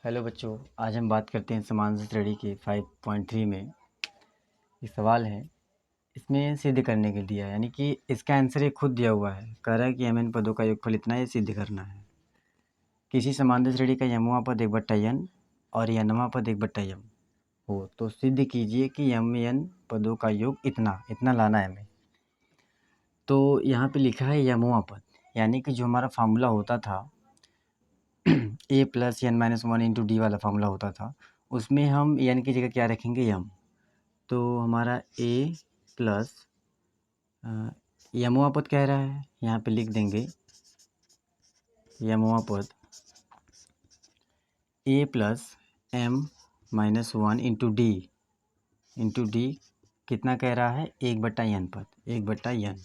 Hello बच्चों, आज हम बात करते हैं समांतर श्रेणी के 5.3 में। ये सवाल है, इसमें सिद्ध करने के दिया है, यानी कि इसका आंसर ये खुद दिया हुआ है। कह रहा है कि mn पदों का योगफल इतना है, सिद्ध करना है। किसी समांतर श्रेणी का यमवां पद 1/n और nवां पद 1/m हो तो सिद्ध कीजिए कि mn पदों का योग इतना लाना है हमें। तो यहाँ पे लिखा है यमवां पद, यानी कि जो हमारा फार्मूला होता था a plus n minus 1 into D वाला फार्मूला होता था, उसमें हम n की जगह क्या रखेंगे, यम। तो हमारा a प्लस यमवा पद कह रहा है, यहाँ पे लिख देंगे यमवा पद a plus m minus 1 into D कितना कह रहा है, 1/n पद, 1/n।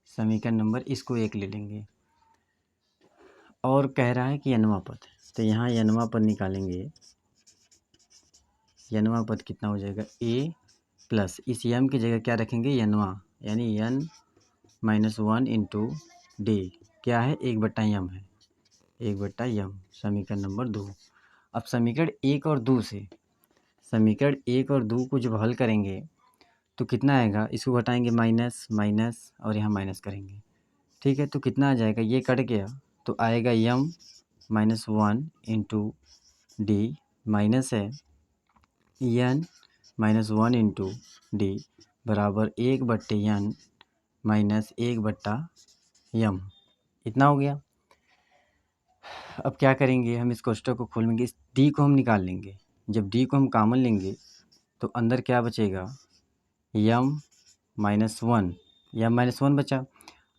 समीकरण नंबर इसको 1 ले लेंगे। और कह रहा है कि nवा पद, तो यहाँ nवा पद निकालेंगे। nवा पद कितना हो जाएगा, a प्लस इस m की जगह क्या रखेंगे, nवा, यानी n माइनस 1 इंटू डी क्या है, 1/m है, 1/m। समीकरण नंबर 2। अब समीकरण 1 और 2 से, समीकरण 1 और 2 को जब हल करेंगे तो कितना आएगा, इसको घटाएंगे माइनस माइनस और यहाँ माइनस करेंगे, ठीक है। तो कितना आ जाएगा, ये कट गया तो आएगा m minus 1 into D minus है n माइनस 1 इंटू डी बराबर 1/n माइनस 1/m। इतना हो गया। अब क्या करेंगे, हम इस कोष्ठक को खोलेंगे, इस डी को हम निकाल लेंगे। जब डी को हम कॉमन लेंगे तो अंदर क्या बचेगा, m माइनस 1, m माइनस 1 बचा।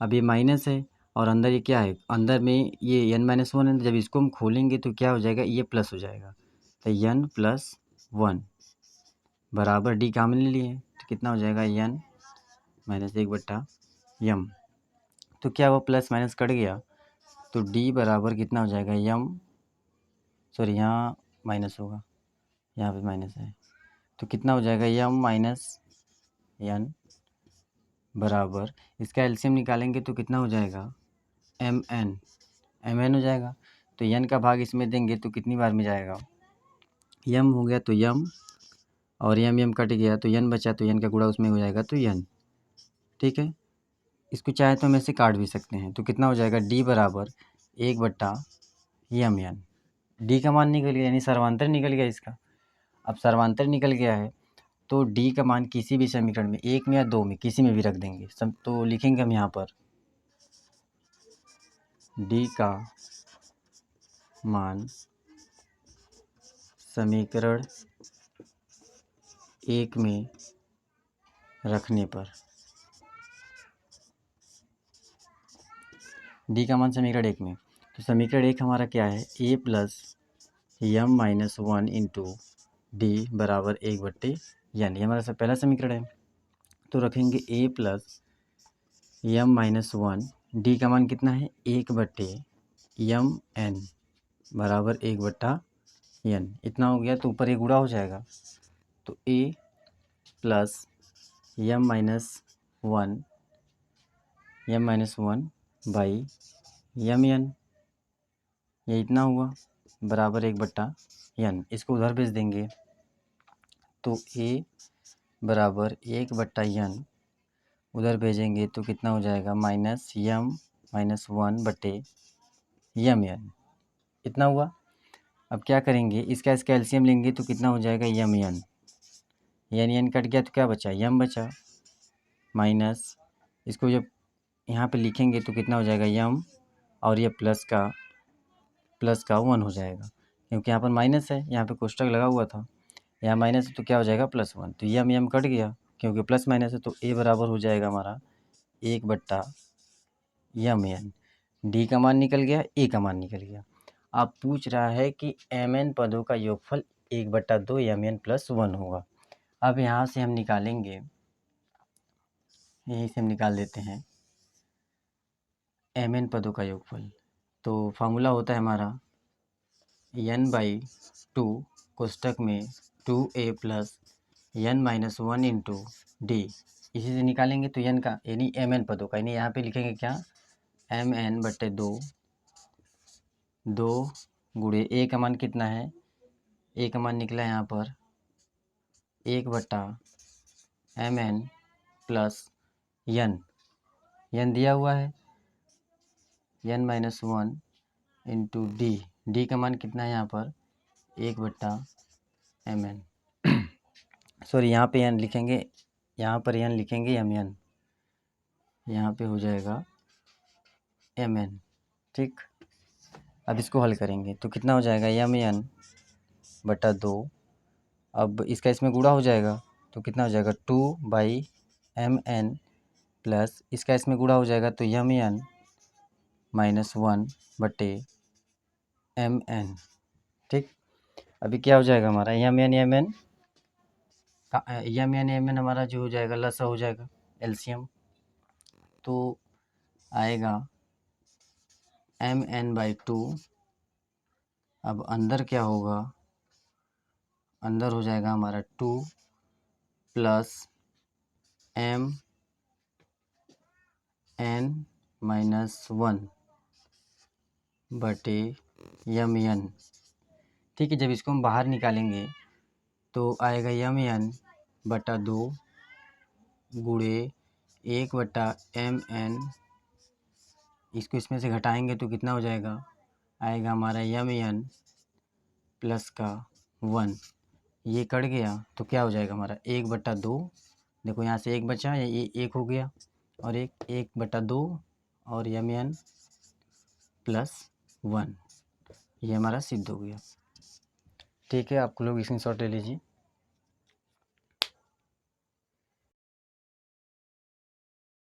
अब ये माइनस है और अंदर ये क्या है, अंदर में ये n माइनस 1 है। जब इसको हम खोलेंगे तो क्या हो जाएगा, ये प्लस हो जाएगा। तो n प्लस 1 बराबर डी कॉमन ले लिए तो कितना हो जाएगा, n माइनस 1/m। तो क्या वो प्लस माइनस कट गया तो डी बराबर कितना हो जाएगा, m, सॉरी यहाँ माइनस होगा, यहाँ पे माइनस है, तो कितना हो जाएगा, m माइनस n बराबर, इसका एलसीएम निकालेंगे तो कितना हो जाएगा, mn हो जाएगा। तो n का भाग इसमें देंगे तो कितनी बार में जाएगा, m हो गया तो m, और m कट गया तो n बचा, तो n का गुणा उसमें हो जाएगा तो n, ठीक है। इसको चाहे तो हम ऐसे काट भी सकते हैं, तो कितना हो जाएगा, d बराबर 1/mn। डी का मान निकल गया, यानी सर्वांतर निकल गया इसका। अब सर्वांतर निकल गया है तो डी का मान किसी भी समीकरण में, 1 में या 2 में, किसी में भी रख देंगे सब। तो लिखेंगे हम यहाँ पर डी का मान समीकरण 1 में रखने पर, डी का मान समीकरण 1 में, तो समीकरण 1 हमारा क्या है, a plus m minus 1 into D बराबर 1/n। ये हमारा सब पहला समीकरण है। तो रखेंगे a plus m minus 1, D का मान कितना है, 1/mn बराबर 1/n। इतना हो गया तो ऊपर ये गुणा हो जाएगा, तो a plus m minus 1 by mn, ये इतना हुआ बराबर 1/n। इसको उधर भेज देंगे तो a बराबर 1/n उधर भेजेंगे तो कितना हो जाएगा, माइनस m माइनस 1/mn, इतना हुआ। अब क्या करेंगे, इसका एलसीएम लेंगे तो कितना हो जाएगा, n कट गया तो क्या बचा, m बचा, माइनस इसको जब यहाँ पे लिखेंगे तो कितना हो जाएगा, m, और ये प्लस का 1 हो जाएगा, क्योंकि यहाँ पर माइनस है, यहाँ पे कोष्ठक लगा हुआ था, यहाँ माइनस है तो क्या हो जाएगा, +1। तो m कट गया क्योंकि प्लस माइनस है, तो a बराबर हो जाएगा हमारा 1/mn। डी का मान निकल गया, a का मान निकल गया। अब पूछ रहा है कि mn पदों का योगफल 1/2 mn प्लस 1 होगा। अब यहाँ से हम निकालेंगे, यहीं से हम निकाल देते हैं mn पदों का योगफल। तो फार्मूला होता है हमारा n/2 कोष्ठक में 2a plus n minus 1 into D, इसी से निकालेंगे तो n का, यानी mn पदों का, यानी यहाँ पे लिखेंगे क्या, mn/2, 2 गुणे a का मान कितना है, ए का मान निकला यहाँ पर 1/mn प्लस n दिया हुआ है n-1 इंटू डी का मान कितना है यहाँ पर 1/mn सॉरी यहाँ पे n लिखेंगे, यहाँ पर n लिखेंगे mn, यहाँ पे हो जाएगा mn। ठीक, अब इसको हल करेंगे तो कितना हो जाएगा mn/2। अब इसका इसमें गुणा हो जाएगा तो कितना हो जाएगा 2/mn प्लस इसका इसमें गुणा हो जाएगा तो mn-1/mn। ठीक, अभी क्या हो जाएगा हमारा mn हमारा जो हो जाएगा लसा हो जाएगा एलसीएम, तो आएगा mn/2। अब अंदर क्या होगा, अंदर हो जाएगा हमारा 2 प्लस mn-1/mn। ठीक है, जब इसको हम बाहर निकालेंगे तो आएगा mn/2 गुणे 1/mn, इसको इसमें से घटाएंगे तो कितना हो जाएगा, आएगा हमारा mn प्लस का 1, ये कट गया तो क्या हो जाएगा हमारा 1/2। देखो यहाँ से 1 बचा, ये 1 हो गया और 1/2 और mn प्लस 1, ये हमारा सिद्ध हो गया। ठीक है, आप लोग स्क्रीनशॉट ले लीजिए।